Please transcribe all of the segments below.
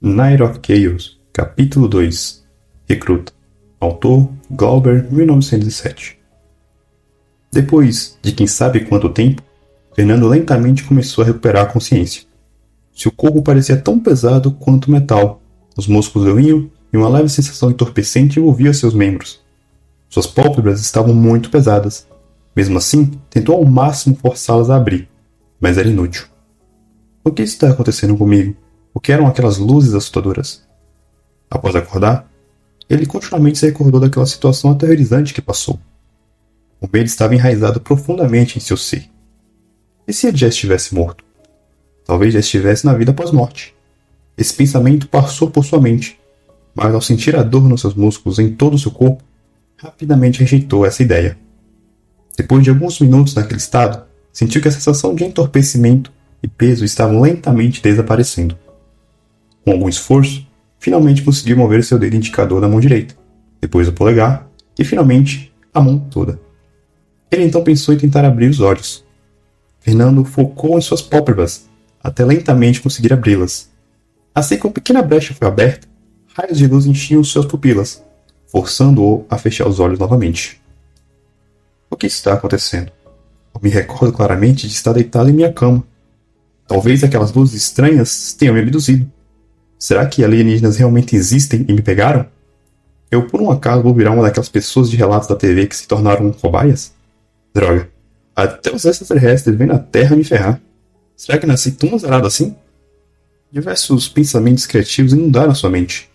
Night of Chaos, Capítulo 2 Recruta. Autor Glauber, 1907. Depois de quem sabe quanto tempo, Fernando lentamente começou a recuperar a consciência. Seu corpo parecia tão pesado quanto metal, os músculos doíam e uma leve sensação entorpecente envolvia seus membros. Suas pálpebras estavam muito pesadas. Mesmo assim, tentou ao máximo forçá-las a abrir, mas era inútil. O que está acontecendo comigo? O que eram aquelas luzes assustadoras? Após acordar, ele continuamente se recordou daquela situação aterrorizante que passou. O medo estava enraizado profundamente em seu ser. E se ele já estivesse morto? Talvez já estivesse na vida pós-morte. Esse pensamento passou por sua mente, mas ao sentir a dor nos seus músculos em todo o seu corpo, rapidamente rejeitou essa ideia. Depois de alguns minutos naquele estado, sentiu que a sensação de entorpecimento e peso estavam lentamente desaparecendo. Com algum esforço, finalmente conseguiu mover seu dedo indicador da mão direita, depois o polegar e, finalmente, a mão toda. Ele então pensou em tentar abrir os olhos. Fernando focou em suas pálpebras, até lentamente conseguir abri-las. Assim que uma pequena brecha foi aberta, raios de luz enchiam suas pupilas, forçando-o a fechar os olhos novamente. O que está acontecendo? Eu me recordo claramente de estar deitado em minha cama. Talvez aquelas luzes estranhas tenham me abduzido. Será que alienígenas realmente existem e me pegaram? Eu, por um acaso, vou virar uma daquelas pessoas de relatos da TV que se tornaram cobaias? Droga, até os extraterrestres vêm na Terra me ferrar. Será que nasci tão azarado assim? Diversos pensamentos criativos inundaram sua mente.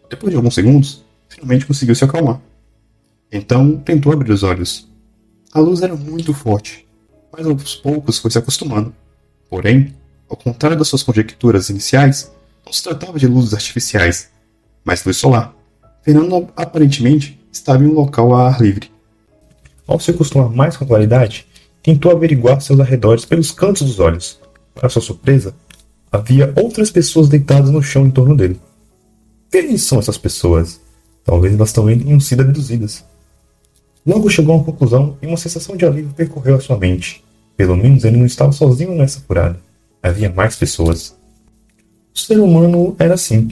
Depois de alguns segundos, finalmente conseguiu se acalmar. Então, tentou abrir os olhos. A luz era muito forte, mas aos poucos foi se acostumando. Porém, ao contrário das suas conjecturas iniciais, não se tratava de luzes artificiais, mas luz solar. Fernando aparentemente estava em um local a ar livre. Ao se acostumar mais com a claridade, tentou averiguar seus arredores pelos cantos dos olhos. Para sua surpresa, havia outras pessoas deitadas no chão em torno dele. Quem são essas pessoas? Talvez elas também tenham sido abduzidas. Logo chegou a uma conclusão e uma sensação de alívio percorreu a sua mente. Pelo menos ele não estava sozinho nessa furada. Havia mais pessoas. O ser humano era assim.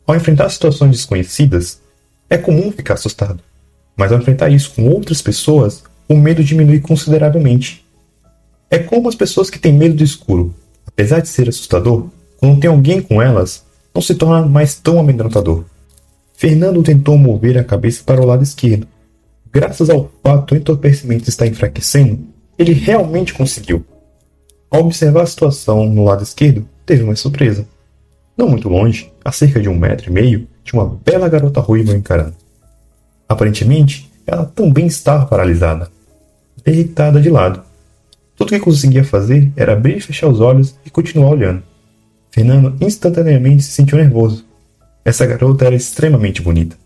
Ao enfrentar situações desconhecidas, é comum ficar assustado. Mas ao enfrentar isso com outras pessoas, o medo diminui consideravelmente. É como as pessoas que têm medo do escuro. Apesar de ser assustador, quando tem alguém com elas, não se torna mais tão amedrontador. Fernando tentou mover a cabeça para o lado esquerdo. Graças ao fato do entorpecimento estar enfraquecendo, ele realmente conseguiu. Ao observar a situação no lado esquerdo, teve uma surpresa. Não muito longe, a cerca de 1,5 m, tinha uma bela garota ruiva o encarando. Aparentemente, ela também estava paralisada, deitada de lado. Tudo que conseguia fazer era abrir e fechar os olhos e continuar olhando. Fernando instantaneamente se sentiu nervoso. Essa garota era extremamente bonita.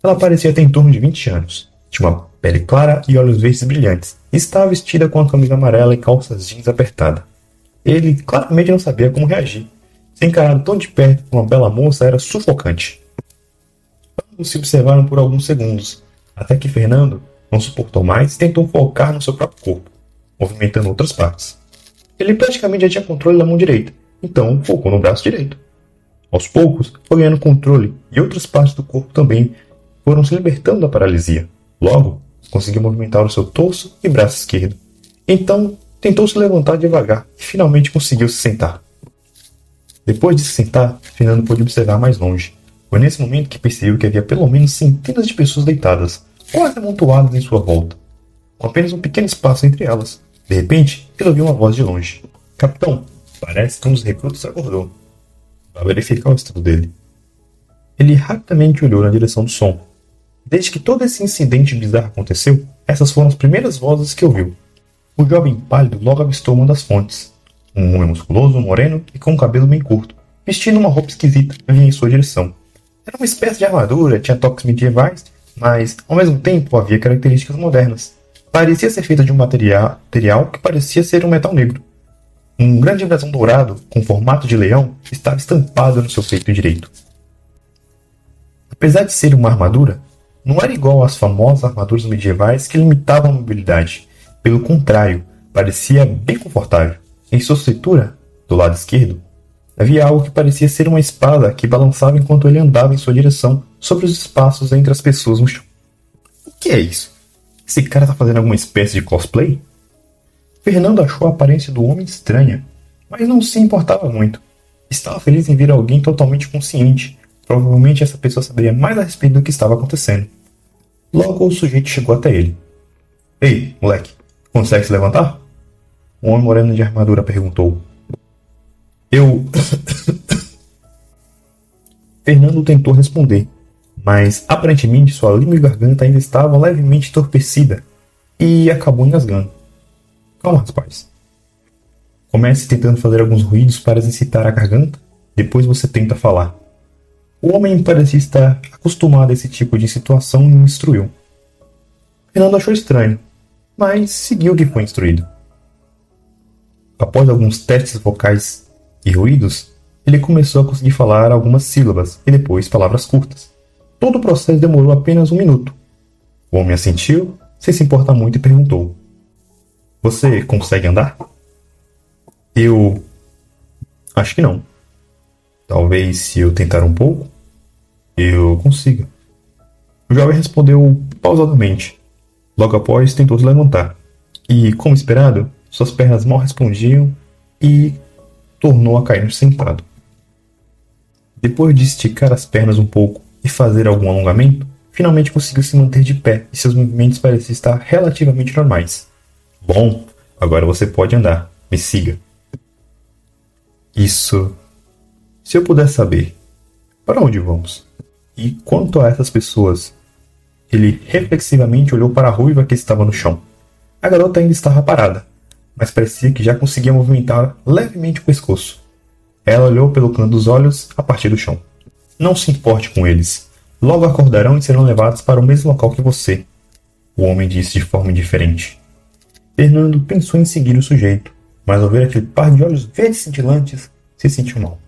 Ela parecia ter em torno de 20 anos. Tinha uma pele clara e olhos verdes brilhantes. E estava vestida com uma camisa amarela e calças jeans apertada. Ele claramente não sabia como reagir. Ser encarado tão de perto por uma bela moça era sufocante. Ambos se observaram por alguns segundos, até que Fernando não suportou mais e tentou focar no seu próprio corpo, movimentando outras partes. Ele praticamente já tinha controle da mão direita, então focou no braço direito. Aos poucos, foi ganhando controle e outras partes do corpo também foram se libertando da paralisia. Logo, conseguiu movimentar o seu torso e braço esquerdo. Então, tentou se levantar devagar e finalmente conseguiu se sentar. Depois de se sentar, Fernando pôde observar mais longe. Foi nesse momento que percebeu que havia pelo menos centenas de pessoas deitadas, quase amontoadas em sua volta, com apenas um pequeno espaço entre elas. De repente, ele ouviu uma voz de longe. "Capitão, parece que um dos recrutas acordou." Vai verificar o estado dele. Ele rapidamente olhou na direção do som. Desde que todo esse incidente bizarro aconteceu, essas foram as primeiras vozes que ouviu. O jovem pálido logo avistou uma das fontes. Um homem musculoso, moreno e com um cabelo bem curto, vestindo uma roupa esquisita, vinha em sua direção. Era uma espécie de armadura, tinha toques medievais, mas ao mesmo tempo havia características modernas. Parecia ser feita de um material que parecia ser um metal negro. Um grande brasão dourado, com formato de leão, estava estampado no seu peito direito. Apesar de ser uma armadura, não era igual às famosas armaduras medievais que limitavam a mobilidade. Pelo contrário, parecia bem confortável. Em sua cintura, do lado esquerdo, Havia algo que parecia ser uma espada que balançava enquanto ele andava em sua direção sobre os espaços entre as pessoas no chão. O que é isso? Esse cara tá fazendo alguma espécie de cosplay? Fernando achou a aparência do homem estranha, mas não se importava muito. Estava feliz em ver alguém totalmente consciente. Provavelmente essa pessoa saberia mais a respeito do que estava acontecendo. Logo o sujeito chegou até ele. Ei, moleque, consegue se levantar? O homem moreno de armadura perguntou. Eu... Fernando tentou responder, mas aparentemente sua língua e garganta ainda estavam levemente entorpecida e acabou engasgando. Calma, rapaz. Comece tentando fazer alguns ruídos para exercitar a garganta, depois você tenta falar. O homem parecia estar acostumado a esse tipo de situação e o instruiu. Fernando achou estranho, mas seguiu o que foi instruído. Após alguns testes vocais e ruídos, ele começou a conseguir falar algumas sílabas e depois palavras curtas. Todo o processo demorou apenas 1 minuto. O homem assentiu, sem se importar muito, e perguntou. Você consegue andar? Eu... acho que não. Talvez se eu tentar um pouco, eu consiga. O jovem respondeu pausadamente. Logo após, tentou se levantar. E, como esperado, suas pernas mal respondiam e tornou a cair sentado. Depois de esticar as pernas um pouco e fazer algum alongamento, finalmente conseguiu se manter de pé e seus movimentos pareciam estar relativamente normais. Bom, agora você pode andar. Me siga. Isso. Se eu puder saber, para onde vamos? E quanto a essas pessoas? Ele reflexivamente olhou para a ruiva que estava no chão. A garota ainda estava parada, mas parecia que já conseguia movimentar levemente o pescoço. Ela olhou pelo canto dos olhos a partir do chão. Não se importe com eles. Logo acordarão e serão levados para o mesmo local que você. O homem disse de forma indiferente. Fernando pensou em seguir o sujeito, mas ao ver aquele par de olhos verdes cintilantes, se sentiu mal.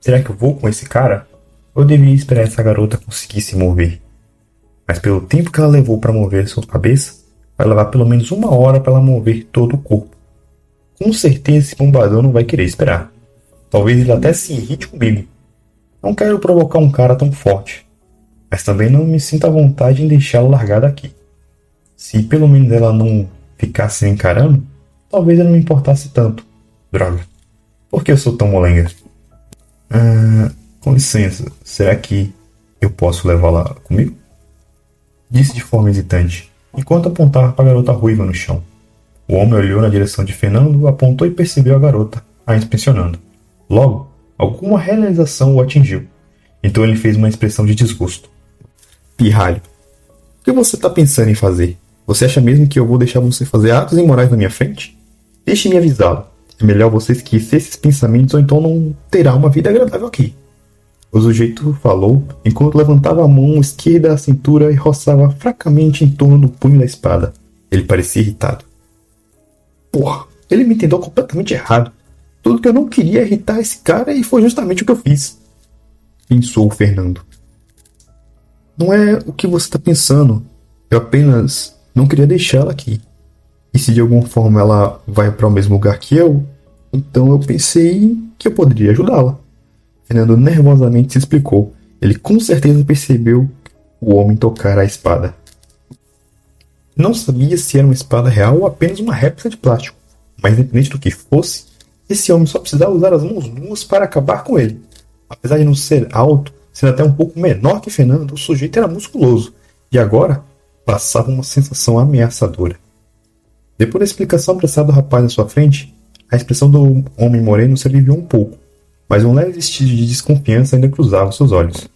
Será que eu vou com esse cara? Ou devia esperar essa garota conseguir se mover? Mas pelo tempo que ela levou para mover sua cabeça, vai levar pelo menos 1 hora para ela mover todo o corpo. Com certeza esse bombadão não vai querer esperar. Talvez ele até se irrite comigo. Não quero provocar um cara tão forte, mas também não me sinto à vontade em deixá-la largada aqui. Se pelo menos ela não ficasse me encarando, talvez eu não me importasse tanto. Droga, por que eu sou tão molenga? Com licença, será que eu posso levá-la comigo? Disse de forma hesitante, enquanto apontava para a garota ruiva no chão. O homem olhou na direção de Fernando, apontou e percebeu a garota, a inspecionando. Logo, alguma realização o atingiu. Então ele fez uma expressão de desgosto. Pirralho, o que você está pensando em fazer? Você acha mesmo que eu vou deixar você fazer atos imorais na minha frente? Deixe-me avisá-lo. É melhor você esquecer esses pensamentos ou então não terá uma vida agradável aqui. O sujeito falou enquanto levantava a mão esquerda à cintura e roçava fracamente em torno do punho da espada. Ele parecia irritado. Porra, ele me entendeu completamente errado. Tudo que eu não queria é irritar esse cara e foi justamente o que eu fiz. Pensou o Fernando. Não é o que você está pensando. Eu apenas não queria deixá-la aqui. E se de alguma forma ela vai para o mesmo lugar que eu, então eu pensei que eu poderia ajudá-la. Fernando nervosamente se explicou. Ele com certeza percebeu o homem tocar a espada. Não sabia se era uma espada real ou apenas uma réplica de plástico. Mas independente do que fosse, esse homem só precisava usar as mãos nuas para acabar com ele. Apesar de não ser alto, sendo até um pouco menor que Fernando, o sujeito era musculoso. E agora passava uma sensação ameaçadora. Depois da explicação apressada do rapaz na sua frente, a expressão do homem moreno se aliviou um pouco, mas um leve vestígio de desconfiança ainda cruzava seus olhos.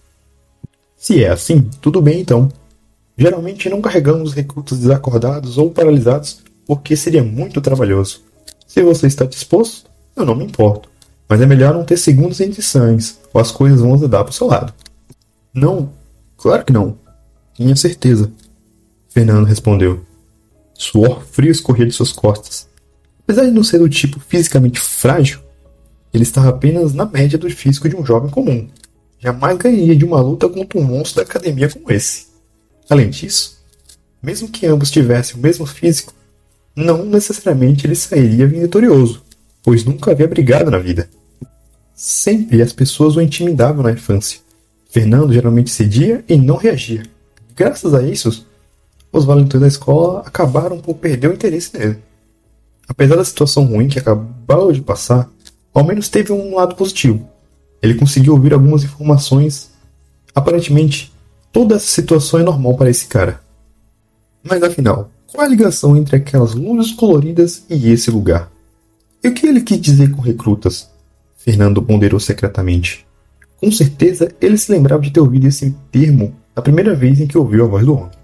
Se é assim, tudo bem então. Geralmente não carregamos recrutas desacordados ou paralisados porque seria muito trabalhoso. Se você está disposto, eu não me importo, mas é melhor não ter segundas intenções, ou as coisas vão azedar para o seu lado. Não, claro que não. Tinha certeza. Fernando respondeu. Suor frio escorria de suas costas. Apesar de não ser do tipo fisicamente frágil, ele estava apenas na média do físico de um jovem comum. Jamais ganharia de uma luta contra um monstro da academia como esse. Além disso, mesmo que ambos tivessem o mesmo físico, não necessariamente ele sairia vitorioso, pois nunca havia brigado na vida. Sempre as pessoas o intimidavam na infância. Fernando geralmente cedia e não reagia. Graças a isso, os valentões da escola acabaram por perder o interesse nele. Apesar da situação ruim que acabou de passar, ao menos teve um lado positivo. Ele conseguiu ouvir algumas informações. Aparentemente, toda essa situação é normal para esse cara. Mas afinal, qual é a ligação entre aquelas luzes coloridas e esse lugar? E o que ele quis dizer com recrutas? Fernando ponderou secretamente. Com certeza, ele se lembrava de ter ouvido esse termo a primeira vez em que ouviu a voz do homem.